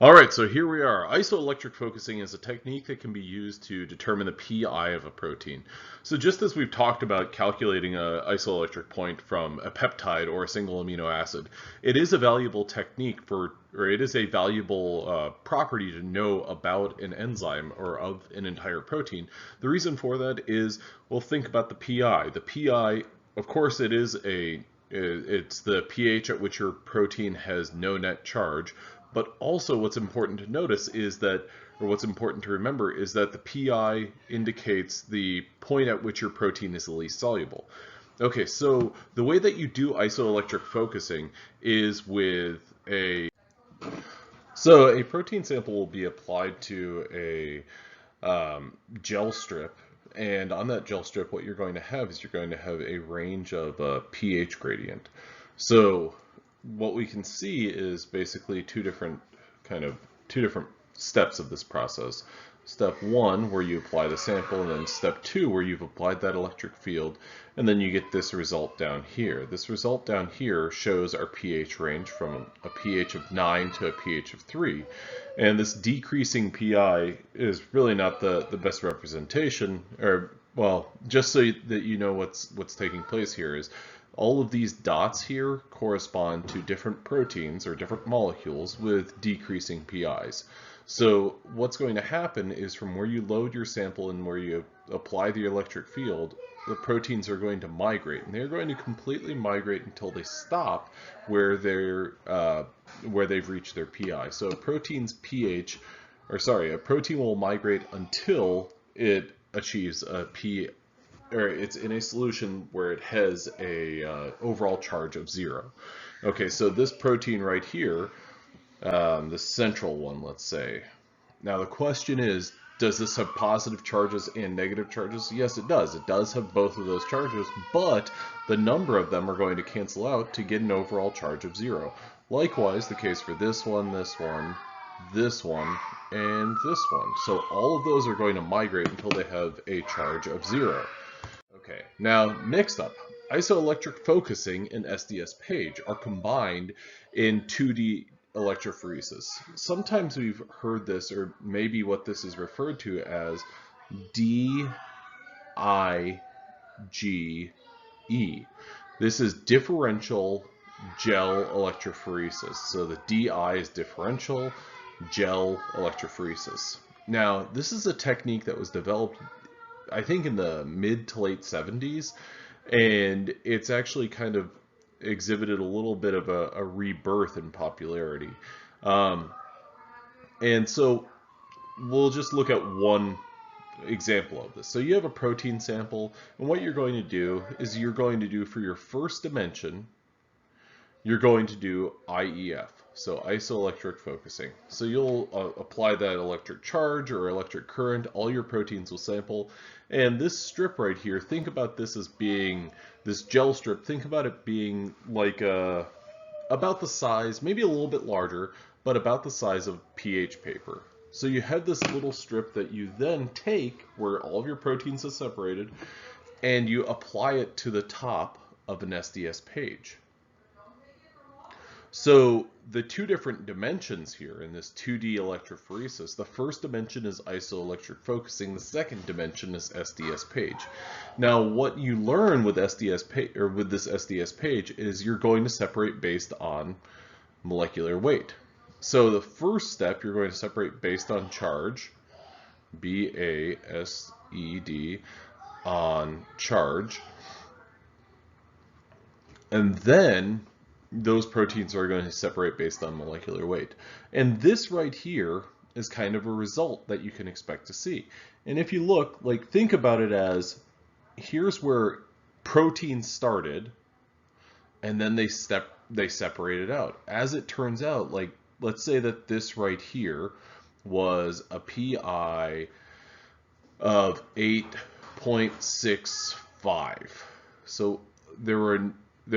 All right, so here we are. Isoelectric focusing is a technique that can be used to determine the pi of a protein. So just as we've talked about calculating an isoelectric point from a peptide or a single amino acid, it is a valuable technique or it is a valuable property to know about an enzyme or of an entire protein. The reason for that is, well, think about the pi. The pi, of course, it's the pH at which your protein has no net charge. But also what's important to notice is that, or what's important to remember, is that the pi indicates the point at which your protein is the least soluble. Okay, so the way that you do isoelectric focusing is with a protein sample will be applied to a gel strip, and on that gel strip, what you're going to have is you're going to have a range of pH gradient. So what we can see is basically two different steps of this process. Step one, where you apply the sample, and then step two, where you've applied that electric field, and then you get this result down here. This result down here shows our pH range from a pH of 9 to a pH of 3. And this decreasing pi is really not the best representation, or, well, just so that you know what's taking place here is all of these dots here correspond to different proteins or different molecules with decreasing PIs. So what's going to happen is from where you load your sample and where you apply the electric field, the proteins are going to migrate, and they're going to completely migrate until they stop where they've reached their PI. So a protein's pH, or sorry, a protein will migrate until it achieves a P, or it's in a solution where it has a overall charge of 0. Okay, so this protein right here, the central one, let's say. Now the question is, does this have positive charges and negative charges? Yes, it does. It does have both of those charges, but the number of them are going to cancel out to get an overall charge of 0. Likewise, the case for this one, this one, this one, and this one. So all of those are going to migrate until they have a charge of 0. Okay, now next up, isoelectric focusing and SDS-PAGE are combined in 2D electrophoresis. Sometimes we've heard this, or maybe what this is referred to as DIGE. This is differential gel electrophoresis. So the DI is differential gel electrophoresis. Now, this is a technique that was developed, I think, in the mid to late 70s, and it's actually kind of exhibited a little bit of a rebirth in popularity. And so we'll just look at one example of this. So you have a protein sample, and what you're going to do is you're going to do for your first dimension, you're going to do IEF, so isoelectric focusing. So you'll apply that electric charge or electric current, all your proteins will sample, and this strip right here, think about this as being, this gel strip, think about it being like about the size, maybe a little bit larger, but about the size of pH paper. So you have this little strip that you then take where all of your proteins are separated, and you apply it to the top of an SDS-PAGE. So the two different dimensions here in this 2D electrophoresis, the first dimension is isoelectric focusing, the second dimension is SDS-PAGE. Now what you learn with this SDS-PAGE is you're going to separate based on molecular weight. So the first step, you're going to separate based on charge, BASED, on charge, and then those proteins are going to separate based on molecular weight. And this right here is kind of a result that you can expect to see. And if you look, like, think about it as, here's where proteins started, and then they separated out. As it turns out, like, let's say that this right here was a PI of 8.65. So there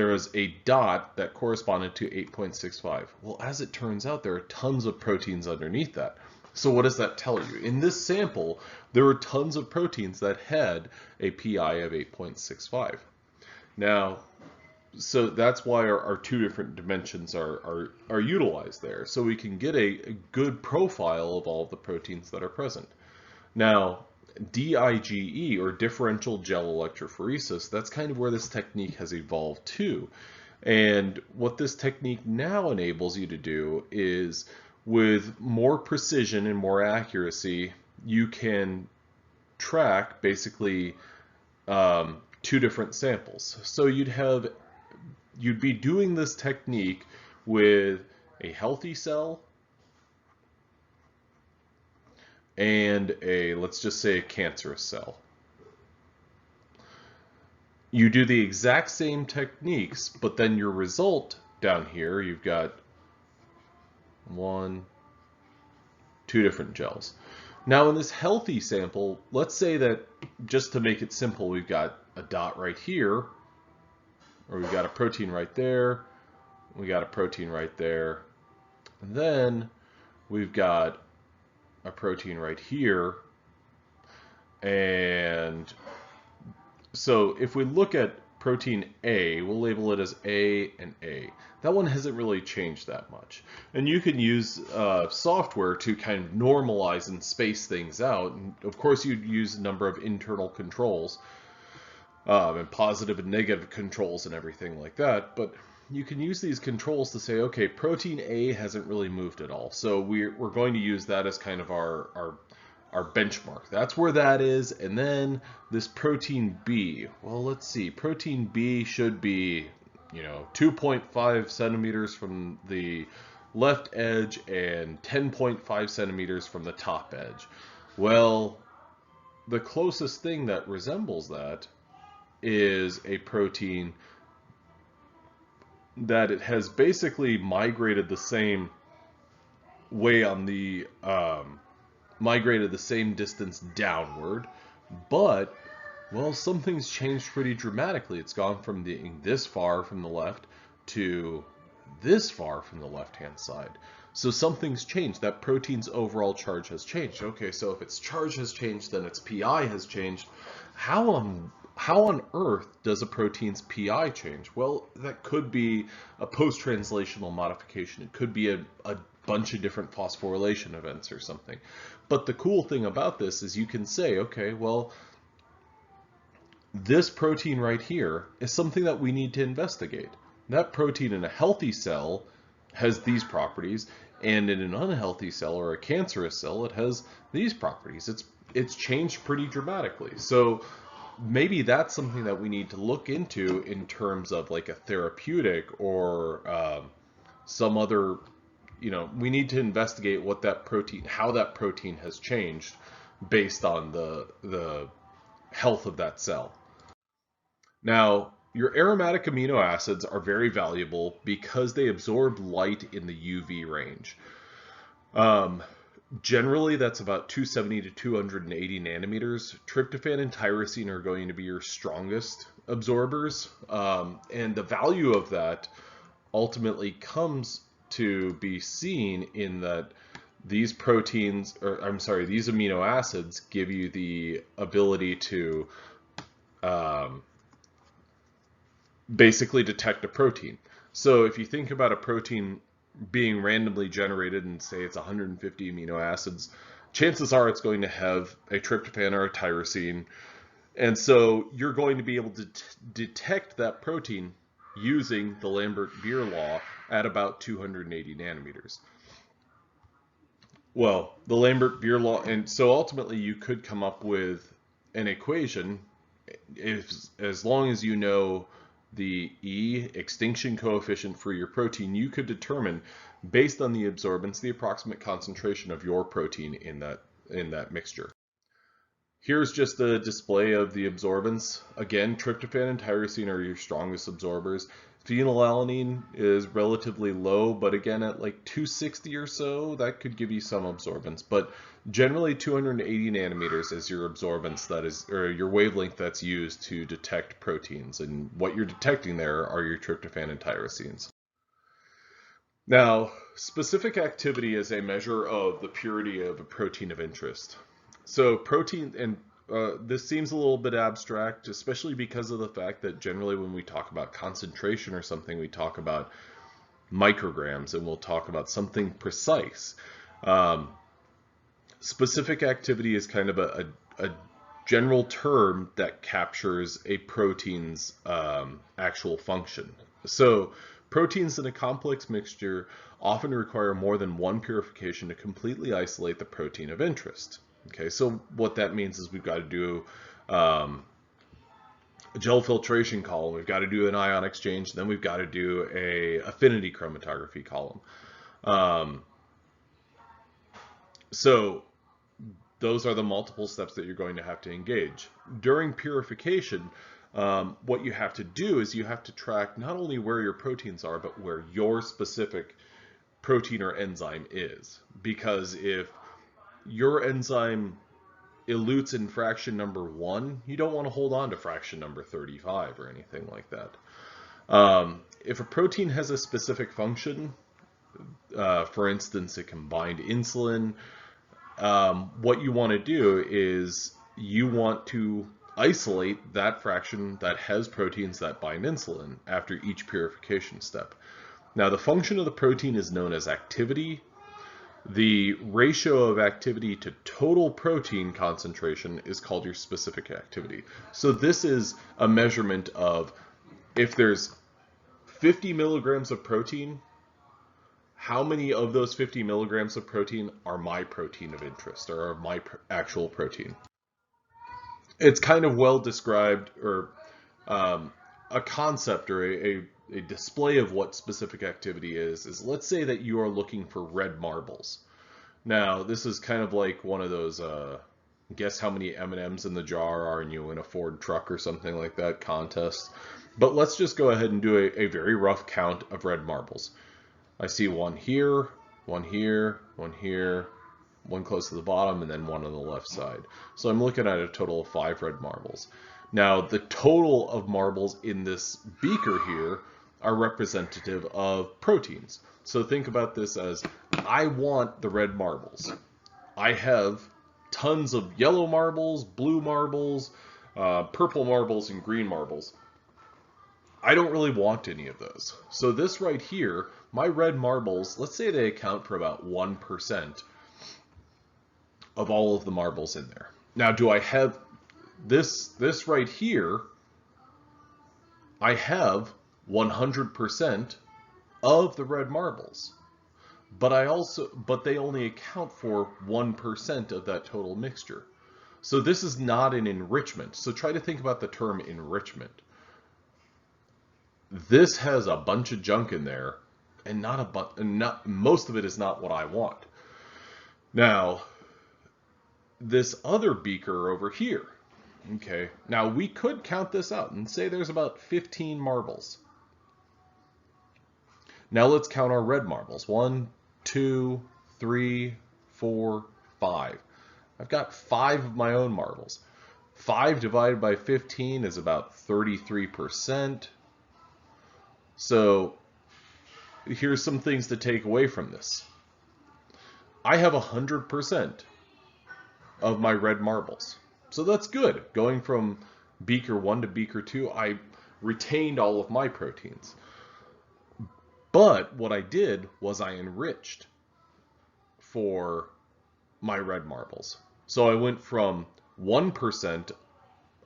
was a dot that corresponded to 8.65. Well, as it turns out, there are tons of proteins underneath that. So what does that tell you? In this sample, there were tons of proteins that had a PI of 8.65. Now, so that's why our two different dimensions are utilized there. So we can get a good profile of all of the proteins that are present. Now, DIGE, or differential gel electrophoresis, that's kind of where this technique has evolved to. And what this technique now enables you to do is, with more precision and more accuracy, you can track basically two different samples. So you'd be doing this technique with a healthy cell and let's just say a cancerous cell. You do the exact same techniques, but then your result down here, you've got two different gels. Now in this healthy sample, let's say that, just to make it simple, we've got a dot right here, or we've got a protein right there, we got a protein right there, and then we've got a protein right here. And so if we look at protein A, we'll label it as A and A. That one hasn't really changed that much. And you can use software to kind of normalize and space things out. And of course, you'd use a number of internal controls and positive and negative controls and everything like that. But you can use these controls to say, okay, protein A hasn't really moved at all. So we're going to use that as kind of our benchmark. That's where that is. And then this protein B, well, let's see, protein B should be, 2.5 centimeters from the left edge and 10.5 centimeters from the top edge. Well, the closest thing that resembles that is a protein that it has basically migrated the same way on the migrated the same distance downward, but, well, something's changed pretty dramatically. It's gone from being this far from the left to this far from the left-hand side. So something's changed. That protein's overall charge has changed. Okay, so if its charge has changed, then its PI has changed. How on earth does a protein's PI change? Well, that could be a post-translational modification. It could be a bunch of different phosphorylation events or something. But the cool thing about this is you can say, okay, well, this protein right here is something that we need to investigate. That protein in a healthy cell has these properties, and in an unhealthy cell or a cancerous cell, it has these properties. It's changed pretty dramatically. So maybe that's something that we need to look into in terms of like a therapeutic or some other, we need to investigate what that protein, how that protein has changed based on the health of that cell. Now, your aromatic amino acids are very valuable because they absorb light in the UV range. Generally, that's about 270 to 280 nanometers. Tryptophan and tyrosine are going to be your strongest absorbers. And the value of that ultimately comes to be seen in that these proteins, or I'm sorry, these amino acids give you the ability to basically detect a protein. So if you think about a protein being randomly generated and say it's 150 amino acids, chances are it's going to have a tryptophan or a tyrosine. And so you're going to be able to detect that protein using the Lambert-Beer law at about 280 nanometers. Well, the Lambert-Beer law, and so ultimately you could come up with an equation as long as you know the E, extinction coefficient for your protein, you could determine, based on the absorbance, the approximate concentration of your protein in that mixture. Here's just a display of the absorbance. Again, tryptophan and tyrosine are your strongest absorbers. Phenylalanine is relatively low, but again, at like 260 or so, that could give you some absorbance. But generally 280 nanometers is your absorbance, that is, or your wavelength that's used to detect proteins. And what you're detecting there are your tryptophan and tyrosines. Now, specific activity is a measure of the purity of a protein of interest. So protein, and this seems a little bit abstract, especially because of the fact that generally when we talk about concentration or something, we talk about micrograms and we'll talk about something precise. Specific activity is kind of a general term that captures a protein's actual function. So proteins in a complex mixture often require more than one purification to completely isolate the protein of interest. Okay, so what that means is we've got to do a gel filtration column, we've got to do an ion exchange, then we've got to do a affinity chromatography column. So those are the multiple steps that you're going to have to engage. During purification, what you have to do is you have to track not only where your proteins are, but where your specific protein or enzyme is. Because if your enzyme elutes in fraction number 1, you don't want to hold on to fraction number 35 or anything like that. If a protein has a specific function, for instance, it can bind insulin, what you want to do is you want to isolate that fraction that has proteins that bind insulin after each purification step. Now, the function of the protein is known as activity. The ratio of activity to total protein concentration is called your specific activity. So this is a measurement of if there's 50 milligrams of protein, how many of those 50 milligrams of protein are my protein of interest or are my actual protein. It's kind of well described, or a concept or a display of what specific activity is let's say that you are looking for red marbles. Now, this is kind of like one of those guess how many M&Ms in the jar are and you win a Ford truck or something like that contest. But let's just go ahead and do a very rough count of red marbles. I see one here, one here, one here, one close to the bottom, and then one on the left side. So I'm looking at a total of 5 red marbles. Now, the total of marbles in this beaker here are representative of proteins. So think about this as, I want the red marbles. I have tons of yellow marbles, blue marbles, purple marbles, and green marbles. I don't really want any of those. So this right here, my red marbles, let's say they account for about 1% of all of the marbles in there. Now, do I have this right here? I have 100% of the red marbles, but they only account for 1% of that total mixture. So this is not an enrichment. So try to think about the term enrichment. This has a bunch of junk in there, and most of it is not what I want. Now, this other beaker over here, okay, now we could count this out and say there's about 15 marbles. Now let's count our red marbles. 1, 2, 3, 4, 5. I've got 5 of my own marbles. 5 divided by 15 is about 33%. So here's some things to take away from this. I have 100% of my red marbles. So that's good. Going from beaker 1 to beaker 2, I retained all of my proteins. But what I did was I enriched for my red marbles. So I went from 1%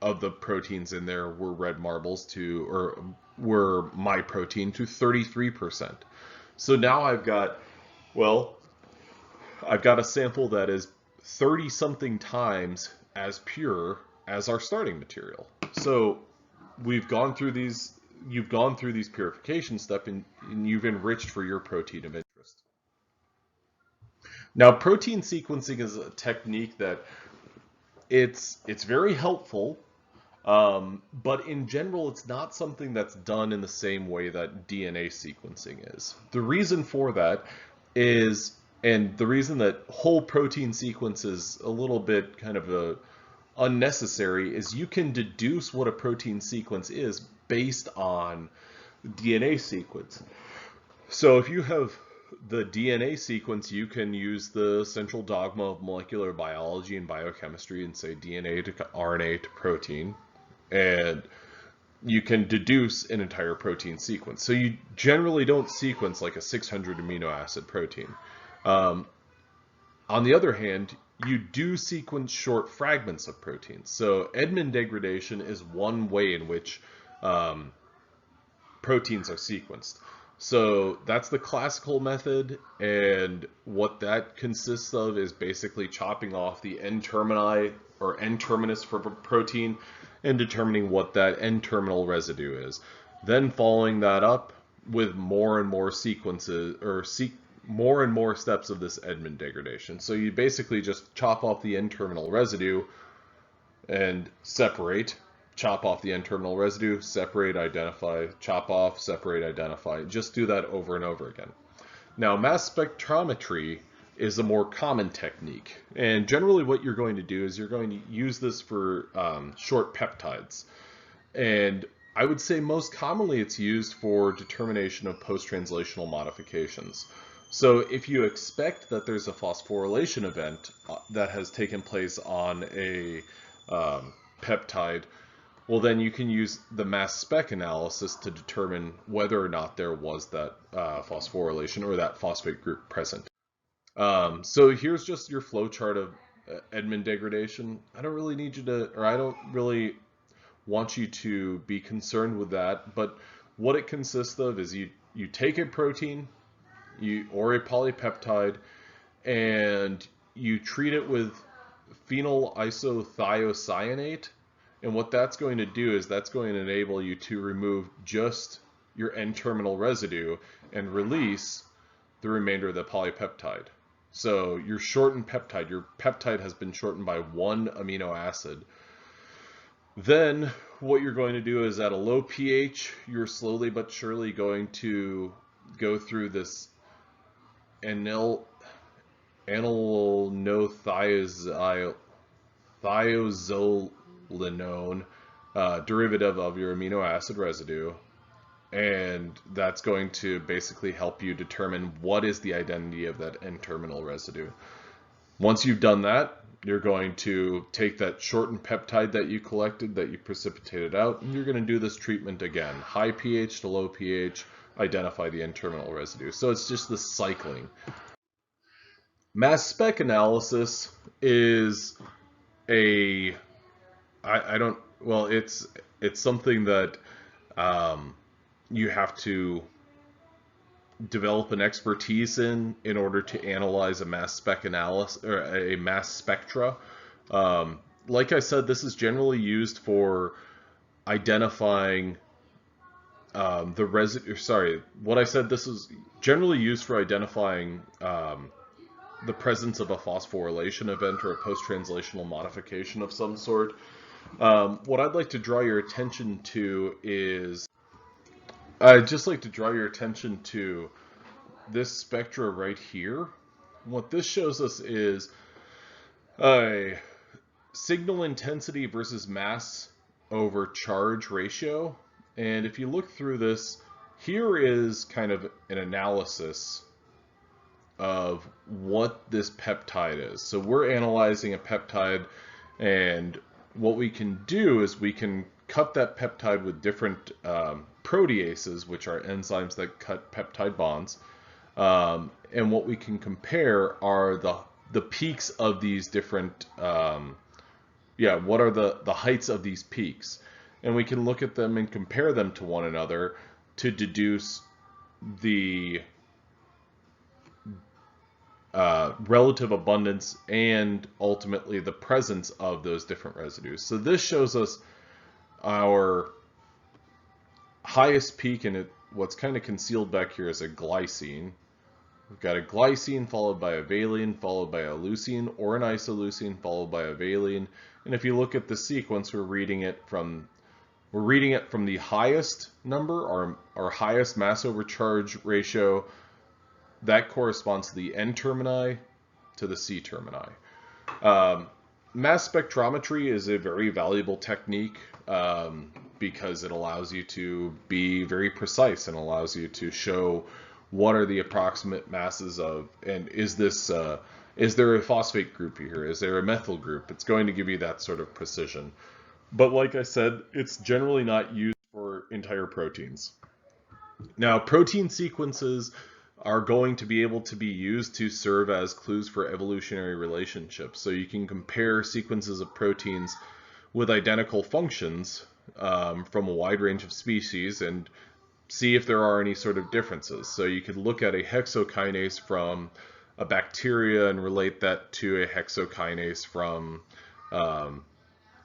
of the proteins in there were red marbles to, or were my protein, to 33%. So now I've got a sample that is 30 something times as pure as our starting material. So you've gone through these purification steps and you've enriched for your protein of interest. Now, protein sequencing is a technique that it's very helpful, but in general, it's not something that's done in the same way that DNA sequencing is. The reason for that is, and the reason that whole protein sequence is a little bit kind of unnecessary, is you can deduce what a protein sequence is based on DNA sequence. So if you have the DNA sequence, you can use the central dogma of molecular biology and biochemistry and say DNA to RNA to protein, and you can deduce an entire protein sequence. So you generally don't sequence like a 600 amino acid protein. On the other hand, you do sequence short fragments of proteins. So Edmond degradation is one way in which proteins are sequenced. So that's the classical method, and what that consists of is basically chopping off the N-termini or N-terminus for protein and determining what that N-terminal residue is. Then following that up with more and more sequences, or more and more steps of this Edmond degradation. So you basically just chop off the N-terminal residue and separate, chop off the N-terminal residue, separate, identify, chop off, separate, identify. Just do that over and over again. Now, mass spectrometry is a more common technique. And generally what you're going to do is you're going to use this for short peptides. And I would say most commonly it's used for determination of post-translational modifications. So if you expect that there's a phosphorylation event that has taken place on a peptide, well, then you can use the mass spec analysis to determine whether or not there was that phosphorylation or that phosphate group present. So here's just your flow chart of Edmond degradation. I don't really need you to, or I don't really want you to be concerned with that, but what it consists of is you take a protein or a polypeptide and you treat it with phenyl isothiocyanate. And what that's going to do is that's going to enable you to remove just your N-terminal residue and release the remainder of the polypeptide. So your shortened peptide, your peptide has been shortened by one amino acid. Then what you're going to do is at a low pH, you're slowly but surely going to go through this thiazolinone derivative of your amino acid residue, and that's going to basically help you determine what is the identity of that N-terminal residue. Once you've done that, you're going to take that shortened peptide that you collected, that you precipitated out, and you're going to do this treatment again. High pH to low pH, identify the N-terminal residue. So it's just this cycling. Mass spec analysis is it's something that you have to develop an expertise in order to analyze a mass spec analysis or a mass spectra. Like I said, this is generally used for identifying the residue. Sorry, what I said, this is generally used for identifying the presence of a phosphorylation event or a post-translational modification of some sort. What I'd like to draw your attention to is, I'd just like to draw your attention to this spectra right here. What this shows us is a signal intensity versus mass over charge ratio. And if you look through this, here is kind of an analysis of what this peptide is. So we're analyzing a peptide, and what we can do is we can cut that peptide with different proteases, which are enzymes that cut peptide bonds. And what we can compare are the peaks of these different, what are the heights of these peaks? And we can look at them and compare them to one another to deduce the relative abundance and ultimately the presence of those different residues. So this shows us our highest peak, and what's kind of concealed back here is a glycine. We've got a glycine followed by a valine, followed by a leucine, or an isoleucine, followed by a valine. And if you look at the sequence, we're reading it from the highest number, our highest mass over charge ratio. That corresponds to the N-termini to the C-termini. Mass spectrometry is a very valuable technique because it allows you to be very precise and allows you to show what are the approximate masses of, and is there a phosphate group here? Is there a methyl group? It's going to give you that sort of precision. But like I said, it's generally not used for entire proteins. Now, protein sequences are going to be able to be used to serve as clues for evolutionary relationships. So you can compare sequences of proteins with identical functions from a wide range of species and see if there are any sort of differences. So you could look at a hexokinase from a bacteria and relate that to a hexokinase from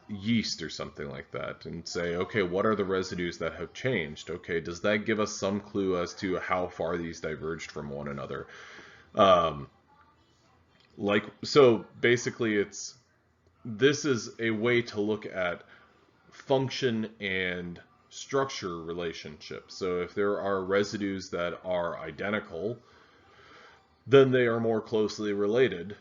yeast or something like that and say, okay, what are the residues that have changed? Okay, does that give us some clue as to how far these diverged from one another? So basically this is a way to look at function and structure relationships. So if there are residues that are identical, then they are more closely related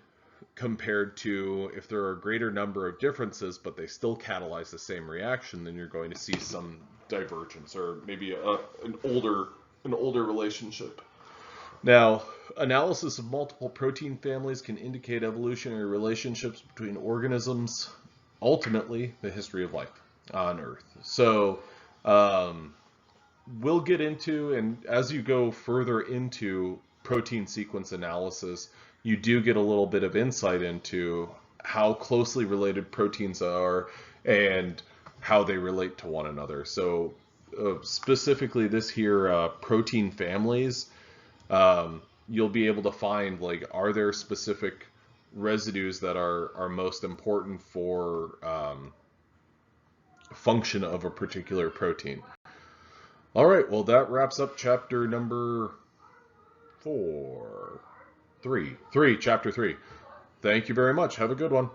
compared to if there are a greater number of differences, but they still catalyze the same reaction, then you're going to see some divergence or maybe an older relationship. Now, analysis of multiple protein families can indicate evolutionary relationships between organisms, ultimately the history of life on Earth. So we'll get into, and as you go further into protein sequence analysis, you do get a little bit of insight into how closely related proteins are and how they relate to one another. So specifically this here, protein families, you'll be able to find, like, are there specific residues that are most important for function of a particular protein. All right, well, that wraps up chapter number chapter 3. Thank you very much. Have a good one.